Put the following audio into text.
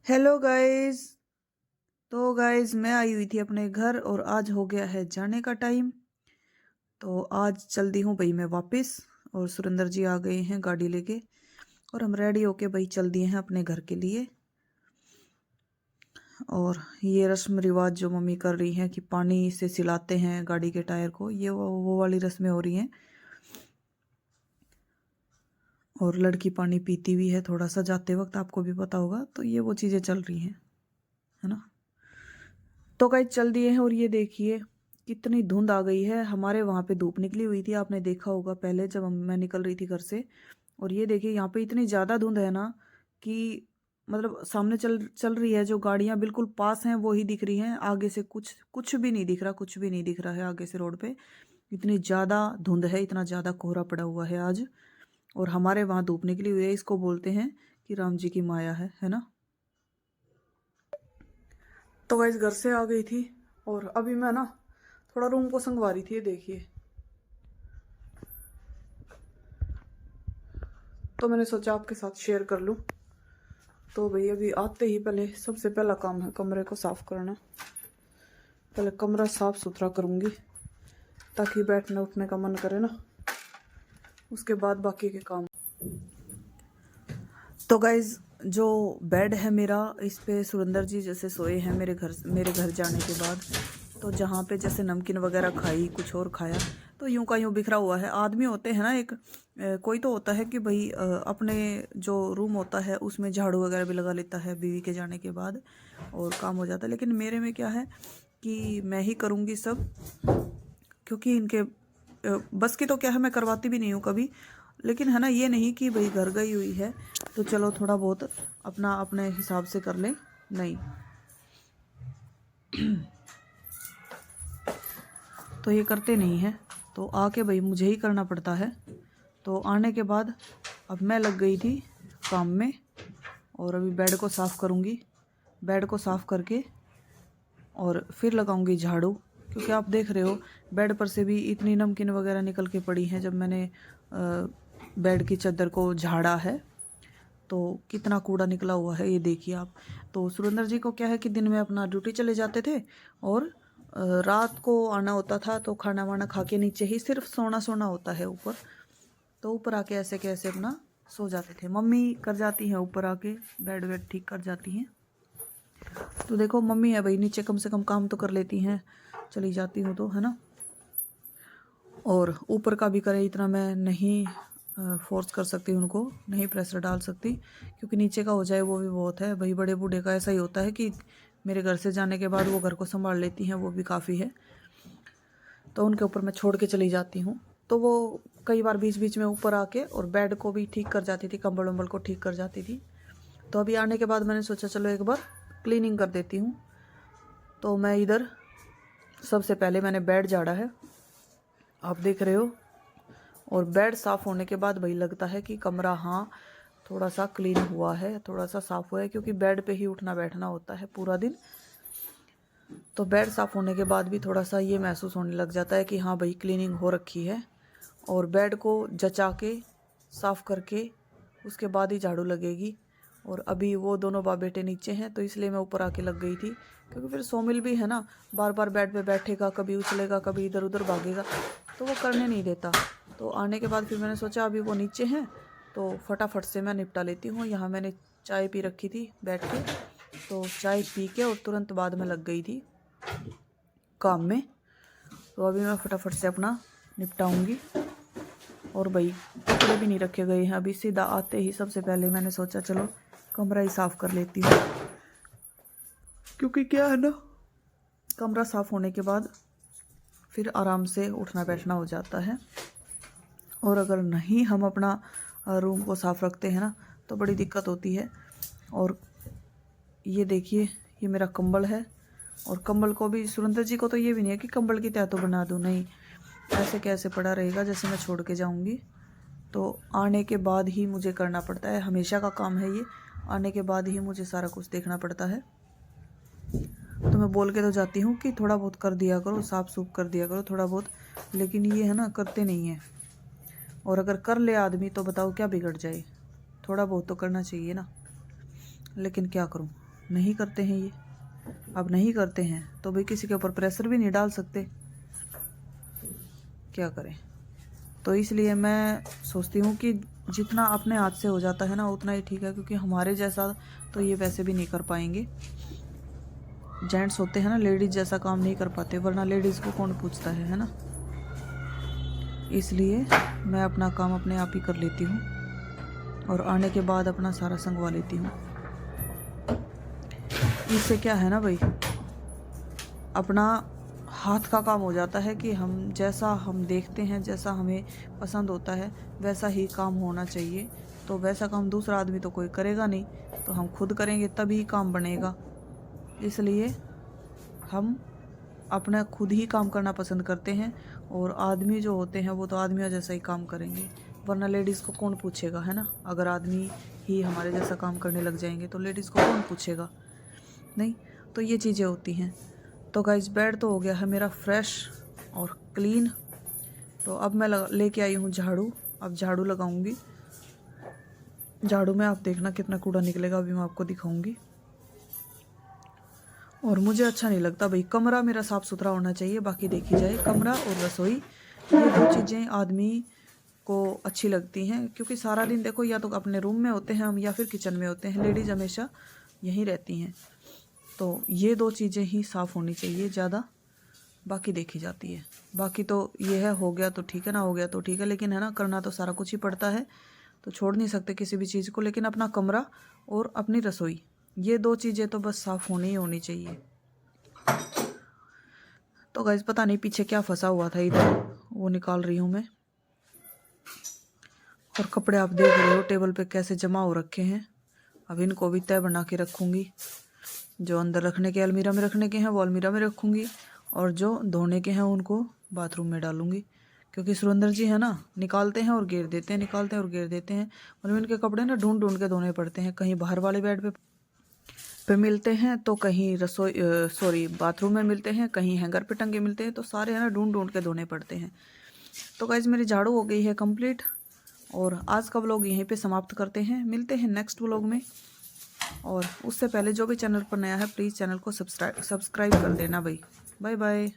Hello guys. तो guys मैं आई हुई थी अपने घर और आज हो गया है जाने का टाइम। तो आज चल दी हूँ भाई मैं वापस। और सुरेंद्र जी आ गए हैं गाड़ी लेके और हम रेडी होके भाई चल दिए हैं अपने घर के लिए। और ये रस्म रिवाज जो मम्मी कर रही हैं कि पानी से सिलाते हैं गाड़ी के टायर को, ये वो वाली रस्में हो रही हैं। और लड़की पानी पीती भी है थोड़ा सा जाते वक्त, आपको भी पता होगा। तो ये वो चीज़ें चल रही हैं, है ना। तो गाइस चल दिए हैं और ये देखिए कितनी धुंध आ गई है। हमारे वहाँ पे धूप निकली हुई थी, आपने देखा होगा पहले जब मैं निकल रही थी घर से। और ये देखिए यहाँ पे इतनी ज़्यादा धुंध है ना कि मतलब सामने चल चल रही है जो गाड़ियाँ बिल्कुल पास हैं वो ही दिख रही हैं, आगे से कुछ कुछ भी नहीं दिख रहा, कुछ भी नहीं दिख रहा है आगे से रोड पे। इतनी ज़्यादा धुंध है, इतना ज़्यादा कोहरा पड़ा हुआ है आज। और हमारे वहाँ धूप निकली हुई है, इसको बोलते हैं कि राम जी की माया है ना। तो गाइस घर से आ गई थी और अभी मैं ना थोड़ा रूम को संगवा रही थी, ये देखिए। तो मैंने सोचा आपके साथ शेयर कर लूं। तो भाई अभी आते ही पहले सबसे पहला काम है कमरे को साफ करना। पहले कमरा साफ सुथरा करूंगी ताकि बैठने उठने का मन करे ना, उसके बाद बाकी के काम। तो गाइज जो बेड है मेरा, इस पे सुरेंद्र जी जैसे सोए हैं मेरे घर जाने के बाद। तो जहाँ पे जैसे नमकीन वगैरह खाई, कुछ और खाया, तो यूं का यूं बिखरा हुआ है। आदमी होते हैं ना एक कोई तो होता है कि भाई अपने जो रूम होता है उसमें झाड़ू वगैरह भी लगा लेता है बीवी के जाने के बाद और काम हो जाता है। लेकिन मेरे में क्या है कि मैं ही करूँगी सब, क्योंकि इनके बस की तो क्या है, मैं करवाती भी नहीं हूँ कभी। लेकिन है ना, ये नहीं कि भाई घर गई हुई है तो चलो थोड़ा बहुत अपना अपने हिसाब से कर ले, नहीं। तो ये करते नहीं हैं, तो आके भाई मुझे ही करना पड़ता है। तो आने के बाद अब मैं लग गई थी काम में और अभी बेड को साफ़ करूँगी। बेड को साफ़ करके और फिर लगाऊंगी झाड़ू, क्योंकि आप देख रहे हो बेड पर से भी इतनी नमकीन वगैरह निकल के पड़ी हैं। जब मैंने बेड की चादर को झाड़ा है तो कितना कूड़ा निकला हुआ है, ये देखिए आप। तो सुरेंद्र जी को क्या है कि दिन में अपना ड्यूटी चले जाते थे और रात को आना होता था, तो खाना वाना खा के नीचे ही सिर्फ सोना सोना होता है ऊपर। तो ऊपर आके ऐसे कैसे अपना सो जाते थे। मम्मी कर जाती हैं ऊपर आके, बेड वेड ठीक कर जाती हैं। तो देखो मम्मी है भाई, नीचे कम से कम काम तो कर लेती हैं, चली जाती हूँ तो, है ना। और ऊपर का भी करे इतना मैं नहीं फोर्स कर सकती, उनको नहीं प्रेशर डाल सकती, क्योंकि नीचे का हो जाए वो भी बहुत है भाई। बड़े बूढ़े का ऐसा ही होता है कि मेरे घर से जाने के बाद वो घर को संभाल लेती हैं, वो भी काफ़ी है। तो उनके ऊपर मैं छोड़ के चली जाती हूँ। तो वो कई बार बीच बीच में ऊपर आके और बेड को भी ठीक कर जाती थी, कंबल वम्बल को ठीक कर जाती थी। तो अभी आने के बाद मैंने सोचा चलो एक बार क्लीनिंग कर देती हूँ। तो मैं इधर सबसे पहले मैंने बेड झाड़ा है, आप देख रहे हो। और बेड साफ़ होने के बाद भाई लगता है कि कमरा हाँ थोड़ा सा क्लीन हुआ है, थोड़ा सा साफ़ हुआ है, क्योंकि बेड पे ही उठना बैठना होता है पूरा दिन। तो बेड साफ़ होने के बाद भी थोड़ा सा ये महसूस होने लग जाता है कि हाँ भाई क्लीनिंग हो रखी है। और बेड को जचा के साफ़ करके उसके बाद ही झाड़ू लगेगी। और अभी वो दोनों बाप बेटे नीचे हैं, तो इसलिए मैं ऊपर आके लग गई थी, क्योंकि फिर सोमिल भी है ना, बार बार बेड पे बैठेगा, कभी उछलेगा, कभी इधर उधर भागेगा, तो वो करने नहीं देता। तो आने के बाद फिर मैंने सोचा अभी वो नीचे हैं तो फटाफट से मैं निपटा लेती हूँ। यहाँ मैंने चाय पी रखी थी बैठ के, तो चाय पी के और तुरंत बाद में लग गई थी काम में। तो अभी मैं फटाफट से अपना निपटाऊंगी। और भाई कपड़े भी नहीं रखे गए हैं, अभी सीधा आते ही सबसे पहले मैंने सोचा चलो कमरा ही साफ़ कर लेती हूँ, क्योंकि क्या है ना, कमरा साफ़ होने के बाद फिर आराम से उठना बैठना हो जाता है। और अगर नहीं हम अपना रूम को साफ़ रखते हैं ना तो बड़ी दिक्कत होती है। और ये देखिए ये मेरा कंबल है, और कंबल को भी सुरेंद्र जी को तो ये भी नहीं है कि कंबल की तह तो बना दूँ, नहीं, ऐसे कैसे पड़ा रहेगा जैसे मैं छोड़ के जाऊंगी। तो आने के बाद ही मुझे करना पड़ता है, हमेशा का काम है ये, आने के बाद ही मुझे सारा कुछ देखना पड़ता है। तो मैं बोल के तो जाती हूँ कि थोड़ा बहुत कर दिया करो, साफ सूफ कर दिया करो थोड़ा बहुत, लेकिन ये है ना करते नहीं हैं। और अगर कर ले आदमी तो बताओ क्या बिगड़ जाए, थोड़ा बहुत तो करना चाहिए ना, लेकिन क्या करूँ। नहीं करते हैं ये। अब नहीं करते हैं तो भाई किसी के ऊपर प्रेशर भी नहीं डाल सकते, क्या करें। तो इसलिए मैं सोचती हूँ कि जितना अपने हाथ से हो जाता है ना उतना ही ठीक है, क्योंकि हमारे जैसा तो ये वैसे भी नहीं कर पाएंगे। जेंट्स होते हैं ना, लेडीज़ जैसा काम नहीं कर पाते, वरना लेडीज़ को कौन पूछता है ना। इसलिए मैं अपना काम अपने आप ही कर लेती हूँ और आने के बाद अपना सारा संगवा लेती हूँ। इससे क्या है ना भाई, अपना हाथ का काम हो जाता है कि हम जैसा हम देखते हैं, जैसा हमें पसंद होता है वैसा ही काम होना चाहिए। तो वैसा काम दूसरा आदमी तो कोई करेगा नहीं, तो हम खुद करेंगे तभी काम बनेगा। इसलिए हम अपना खुद ही काम करना पसंद करते हैं, और आदमी जो होते हैं वो तो आदमियों जैसा ही काम करेंगे, वरना लेडीज़ को कौन पूछेगा, है ना। अगर आदमी ही हमारे जैसा काम करने लग जाएंगे तो लेडीज़ को कौन पूछेगा, नहीं। तो ये चीज़ें होती हैं। तो गाइस बेड तो हो गया है मेरा फ्रेश और क्लीन। तो अब मैं लेके आई हूँ झाड़ू। अब झाड़ू लगाऊंगी। झाड़ू में आप देखना कितना कूड़ा निकलेगा, अभी मैं आपको दिखाऊंगी। और मुझे अच्छा नहीं लगता भाई, कमरा मेरा साफ़ सुथरा होना चाहिए। बाकी देखी जाए, कमरा और रसोई ये दो चीज़ें आदमी को अच्छी लगती हैं, क्योंकि सारा दिन देखो या तो अपने रूम में होते हैं हम या फिर किचन में होते हैं। लेडीज़ हमेशा यहीं रहती हैं, तो ये दो चीज़ें ही साफ़ होनी चाहिए ज़्यादा, बाकी देखी जाती है। बाकी तो ये है, हो गया तो ठीक है, ना हो गया तो ठीक है, लेकिन है ना करना तो सारा कुछ ही पड़ता है, तो छोड़ नहीं सकते किसी भी चीज़ को। लेकिन अपना कमरा और अपनी रसोई ये दो चीज़ें तो बस साफ़ होनी ही होनी चाहिए। तो गाइस पता नहीं पीछे क्या फंसा हुआ था इधर, वो निकाल रही हूँ मैं। और कपड़े आप देख रहे हो टेबल पे कैसे जमा हो रखे हैं। अब इनको भी तय बना के रखूँगी। जो अंदर रखने के अलमीरा में रखने के हैं वो अलमीरा में रखूँगी, और जो धोने के हैं उनको बाथरूम में डालूँगी। क्योंकि सुरेंद्र जी है ना, निकालते हैं और घेर देते हैं, निकालते हैं और घेर देते हैं। मतलब इनके कपड़े ना ढूंढ ढूंढ के धोने पड़ते हैं। कहीं बाहर वाले बेड पे मिलते हैं, तो कहीं रसोई बाथरूम में मिलते हैं, कहीं हैंगर पे टंगे मिलते हैं, तो सारे है ना ढूंढ ढूंढ के धोने पड़ते हैं। तो गाइस मेरी झाड़ू हो गई है कंप्लीट, और आज का व्लॉग यहीं पे समाप्त करते हैं। मिलते हैं नेक्स्ट व्लॉग में। और उससे पहले जो भी चैनल पर नया है प्लीज़ चैनल को सब्सक्राइब कर देना भाई। Bye bye.